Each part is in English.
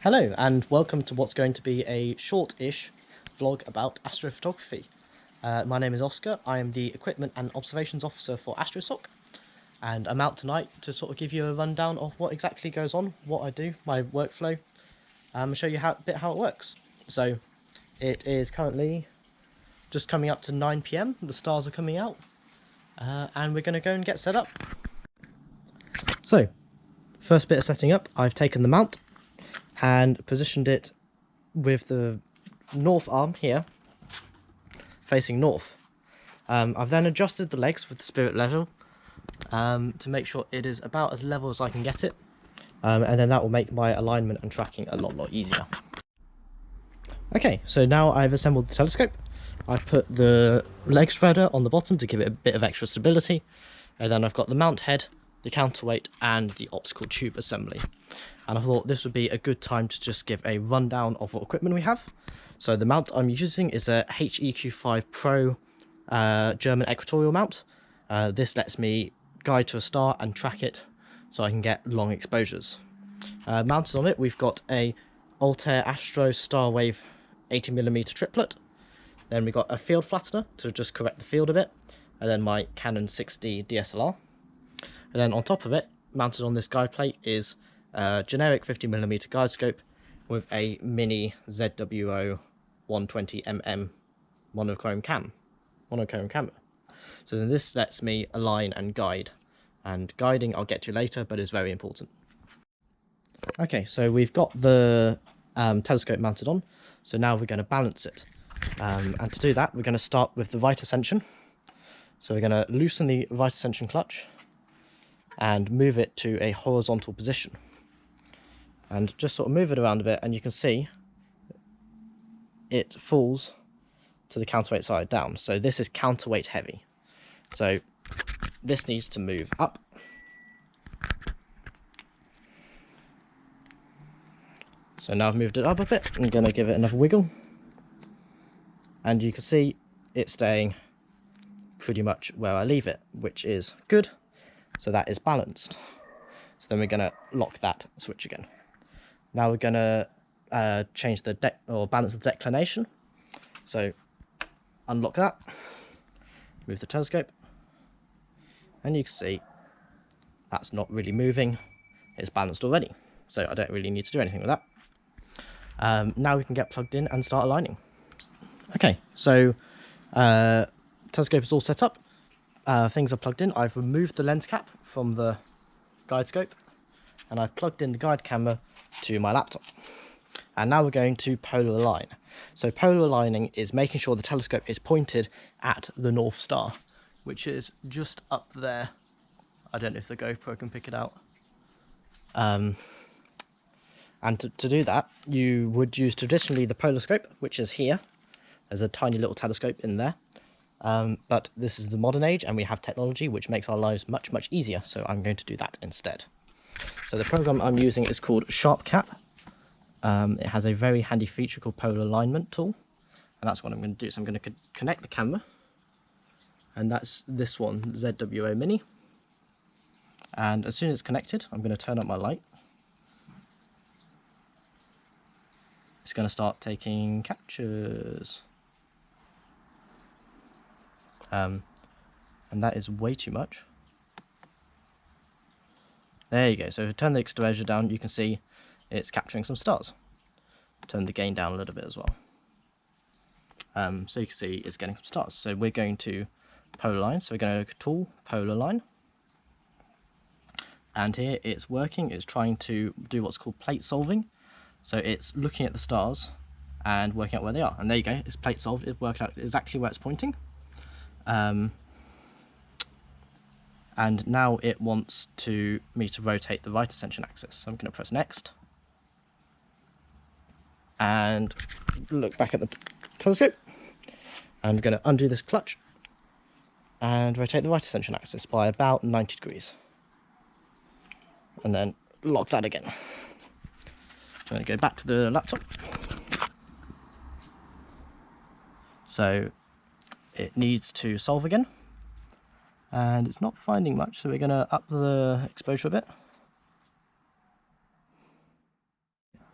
Hello and welcome to what's going to be a short-ish vlog about astrophotography. My name is Oscar, I am the Equipment and Observations Officer for Astrosoc, and I'm out tonight to sort of give you a rundown of what exactly goes on, what I do, my workflow, and show you a bit how it works. So it is currently just coming up to 9 PM, the stars are coming out, and we're going to go and get set up. So, first bit of setting up, I've taken the mount and positioned it with the north arm here facing north. I've then adjusted the legs with the spirit level to make sure it is about as level as I can get it, and then that will make my alignment and tracking a lot easier. Okay, so now I've assembled the telescope. I've put the leg spreader on the bottom to give it a bit of extra stability, and then I've got the mount head, the counterweight and the optical tube assembly. And I thought this would be a good time to just give a rundown of what equipment we have. So the mount I'm using is a HEQ5 Pro German equatorial mount. This lets me guide to a star and track it so I can get long exposures. Mounted on it we've got a Altair Astro Starwave 80mm triplet. Then we've got a field flattener to just correct the field a bit, and then my Canon 6D DSLR. And then on top of it, mounted on this guide plate, is a generic 50mm guide scope with a mini ZWO 120mm monochrome camera. So then this lets me align and guide. And guiding I'll get to later, but is very important. Okay, so we've got the telescope mounted on, so now we're going to balance it. And to do that, we're going to start with the right ascension. So we're going to loosen the right ascension clutch and move it to a horizontal position. And just sort of move it around a bit, and you can see it falls to the counterweight side down. So this is counterweight heavy. So this needs to move up. So now I've moved it up a bit, I'm going to give it another wiggle. And you can see it's staying pretty much where I leave it, which is good. So that is balanced. So then we're going to lock that switch again. Now we're going to change the balance the declination. So unlock that, move the telescope, and you can see that's not really moving. It's balanced already, so I don't really need to do anything with that. Now we can get plugged in and start aligning. Okay, so telescope is all set up. Things are plugged in. I've removed the lens cap from the guide scope, and I've plugged in the guide camera to my laptop. And now we're going to polar align. So polar aligning is making sure the telescope is pointed at the North Star, which is just up there. I don't know if the GoPro can pick it out. And to do that, you would use traditionally the polar scope, which is here. There's a tiny little telescope in there. But this is the modern age, and we have technology which makes our lives much easier, so I'm going to do that instead. So the program I'm using is called SharpCap. It has a very handy feature called Polar Alignment Tool, and that's what I'm going to do. So I'm going to connect the camera, and that's this one, ZWO Mini. And as soon as it's connected, I'm going to turn up my light. It's going to start taking captures. And that is way too much. There you go. So if I turn the exposure down, you can see it's capturing some stars. Turn the gain down a little bit as well. So you can see it's getting some stars. So we're going to polar line. So we're going to tool polar line. And here it's working. It's trying to do what's called plate solving. So it's looking at the stars and working out where they are. And there you go. It's plate solved. It worked out exactly where it's pointing. And now it wants me to rotate the right ascension axis. So I'm going to press next. And look back at the telescope. I'm going to undo this clutch and rotate the right ascension axis by about 90 degrees. And then lock that again. I'm going to go back to the laptop. So it needs to solve again. And it's not finding much, so we're going to up the exposure a bit.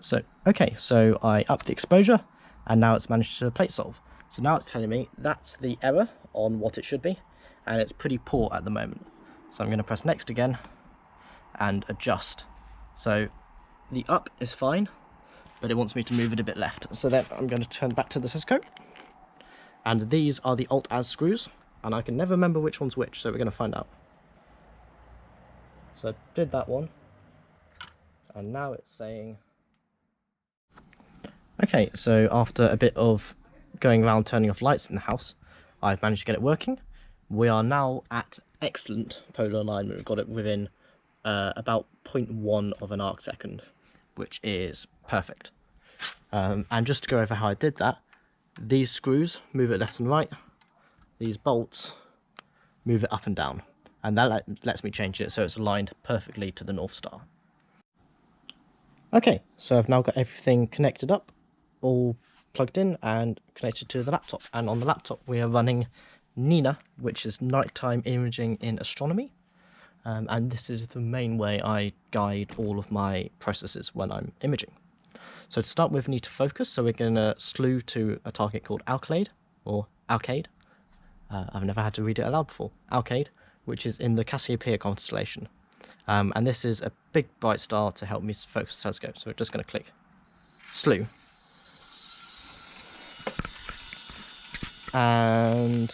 So I upped the exposure, and now it's managed to plate solve. So now it's telling me that's the error on what it should be, and it's pretty poor at the moment. So I'm going to press next again and adjust. So the up is fine, but it wants me to move it a bit left. So then I'm going to turn back to the oscilloscope, and these are the Alt-Az screws, and I can never remember which one's which, so we're going to find out. So I did that one, and now it's saying... Okay, so after a bit of going around turning off lights in the house, I've managed to get it working. We are now at excellent polar alignment. We've got it within about 0.1 of an arc second, which is perfect. And just to go over how I did that, these screws move it left and right, these bolts move it up and down, and that lets me change it so it's aligned perfectly to the North Star. Okay, so I've now got everything connected up, all plugged in and connected to the laptop, and on the laptop we are running Nina, which is nighttime imaging in astronomy, and this is the main way I guide all of my processes when I'm imaging. So to start with, we need to focus, so we're going to slew to a target called Alcade, or Alcade. I've never had to read it aloud before. Alcade, which is in the Cassiopeia constellation. And this is a big bright star to help me focus the telescope. So we're just going to click slew. And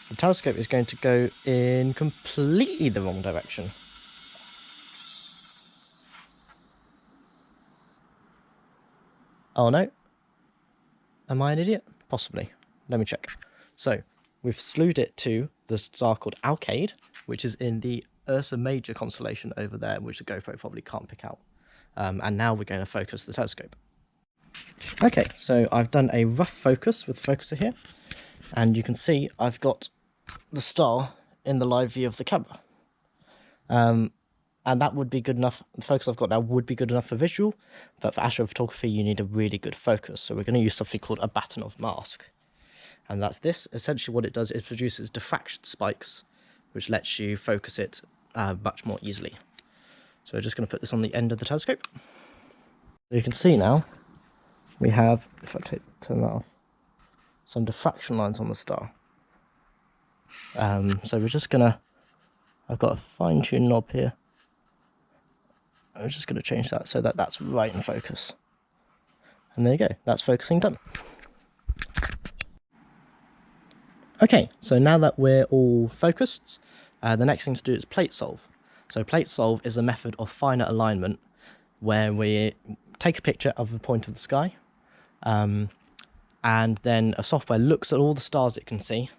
the telescope is going to go in completely the wrong direction. Oh no. Am I an idiot? Possibly. Let me check. So we've slewed it to the star called Alcade, which is in the Ursa Major constellation over there, which the GoPro probably can't pick out. And now we're going to focus the telescope. Okay, so I've done a rough focus with the focuser here, and you can see I've got the star in the live view of the camera. And that would be good enough. The focus I've got now would be good enough for visual, but for astrophotography you need a really good focus. So we're going to use something called a Batonov mask. And that's this. Essentially what it does is produces diffraction spikes, which lets you focus it much more easily. So we're just going to put this on the end of the telescope. So you can see now, we have, if I turn that off, some diffraction lines on the star. So we're just going to, I've got a fine-tuned knob here. I'm just going to change that so that that's right in focus. And there you go, that's focusing done. Okay, so now that we're all focused, the next thing to do is plate solve. So plate solve is a method of finer alignment where we take a picture of the point of the sky, and then a software looks at all the stars it can see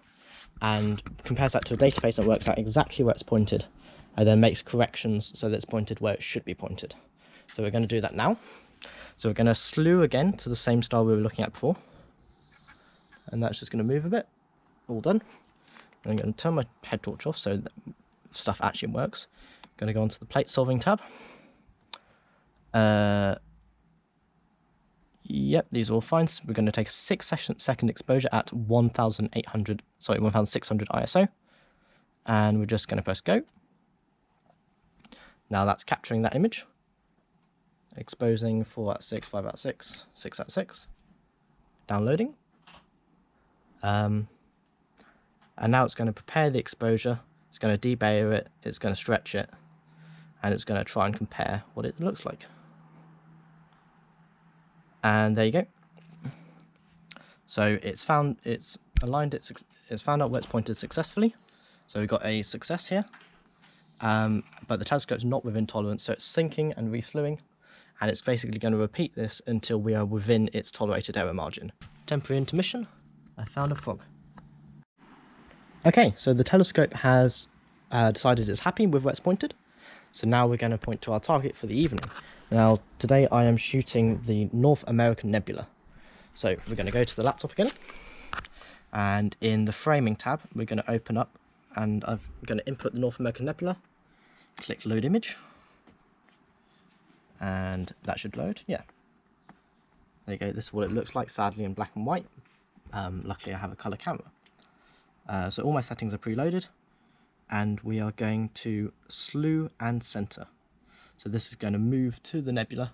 and compares that to a database that works out exactly where it's pointed, and then makes corrections so that it's pointed where it should be pointed. So we're going to do that now. So we're going to slew again to the same star we were looking at before, and that's just going to move a bit. All done. I'm going to turn my head torch off so that stuff actually works. I'm going to go onto the plate solving tab. Yep, these are all fine. So we're going to take a 6-second exposure at 1600 ISO, and we're just going to press go. Now that's capturing that image, exposing 4 out of 6, 5 out of 6, 6 out of 6, downloading. And now it's going to prepare the exposure, it's going to debayer it, it's going to stretch it, and it's going to try and compare what it looks like. And there you go. So it's found out where it's pointed successfully. So we've got a success here. But the telescope's not within tolerance, so it's syncing and reslewing, and it's basically going to repeat this until we are within its tolerated error margin. Temporary intermission. I found a frog. Okay, so the telescope has decided it's happy with where it's pointed, so now we're going to point to our target for the evening. Now, today I am shooting the North American Nebula. So we're going to go to the laptop again, and in the framing tab, we're going to open up, and I'm going to input the North American Nebula, click load image, and that should load. Yeah, there you go. This is what it looks like, sadly in black and white. Luckily I have a color camera. So all my settings are preloaded, and we are going to slew and center. So this is going to move to the nebula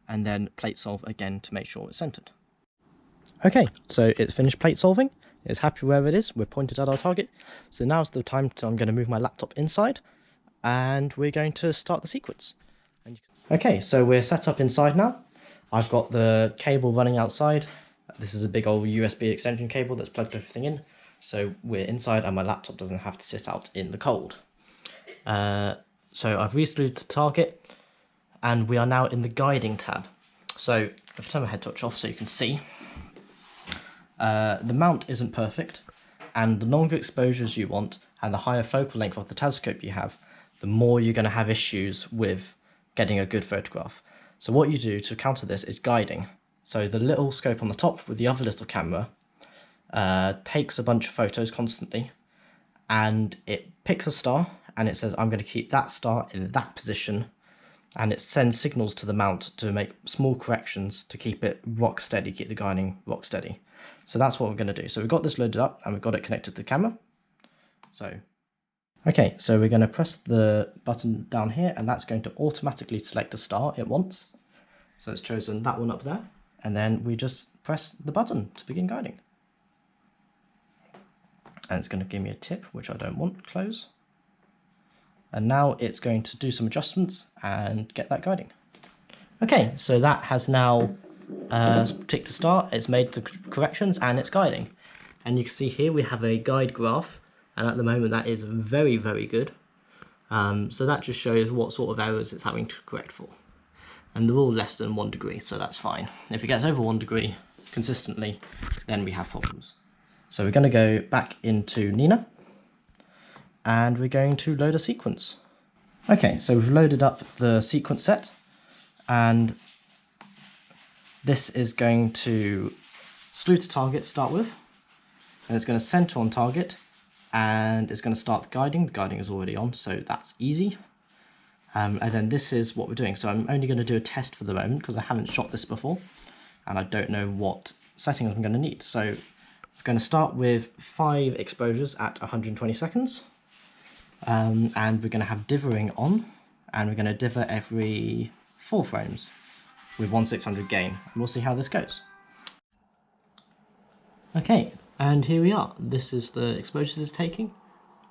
and then plate solve again to make sure it's centered. Okay, so it's finished plate solving. It's happy where it is. We're pointed at our target. So now's the time I'm going to move my laptop inside and we're going to start the sequence. Okay, so we're set up inside now. I've got the cable running outside. This is a big old USB extension cable that's plugged everything in. So we're inside and my laptop doesn't have to sit out in the cold. So I've resaluted the target and we are now in the guiding tab. So I've turned my head touch off so you can see. The mount isn't perfect, and the longer exposures you want and the higher focal length of the telescope you have, the more you're going to have issues with getting a good photograph. So what you do to counter this is guiding. So the little scope on the top with the other little camera takes a bunch of photos constantly, and it picks a star and it says I'm going to keep that star in that position, and it sends signals to the mount to make small corrections to keep it rock steady, keep the guiding rock steady. So that's what we're going to do. So we've got this loaded up and we've got it connected to the camera. Okay, so we're going to press the button down here and that's going to automatically select a star it wants. So it's chosen that one up there, and then we just press the button to begin guiding. And it's going to give me a tip, which I don't want, close. And now it's going to do some adjustments and get that guiding. Okay, so that has now ticked to start, it's made the corrections and it's guiding. And you can see here we have a guide graph, and at the moment that is very, very good. So that just shows what sort of errors it's having to correct for. And they're all less than 1 degree, so that's fine. If it gets over 1 degree consistently, then we have problems. So we're going to go back into Nina, and we're going to load a sequence. Okay, so we've loaded up the sequence set, and this is going to salute a target to start with, and it's going to center on target, and it's going to start the guiding. The guiding is already on, so that's easy. And then this is what we're doing. So I'm only going to do a test for the moment because I haven't shot this before, and I don't know what settings I'm going to need. So we're going to start with 5 exposures at 120 seconds. And we're going to have dithering on, and we're going to dither every 4 frames with 1/600 gain, and we'll see how this goes. Okay, and here we are. This is the exposures it's taking.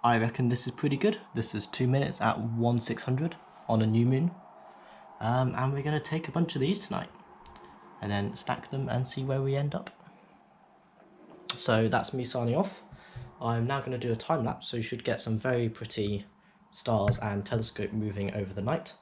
I reckon this is pretty good. This is 2 minutes at 1/600 on a new moon. And we're going to take a bunch of these tonight and then stack them and see where we end up. So that's me signing off. I'm now going to do a time lapse, so you should get some very pretty stars and telescope moving over the night.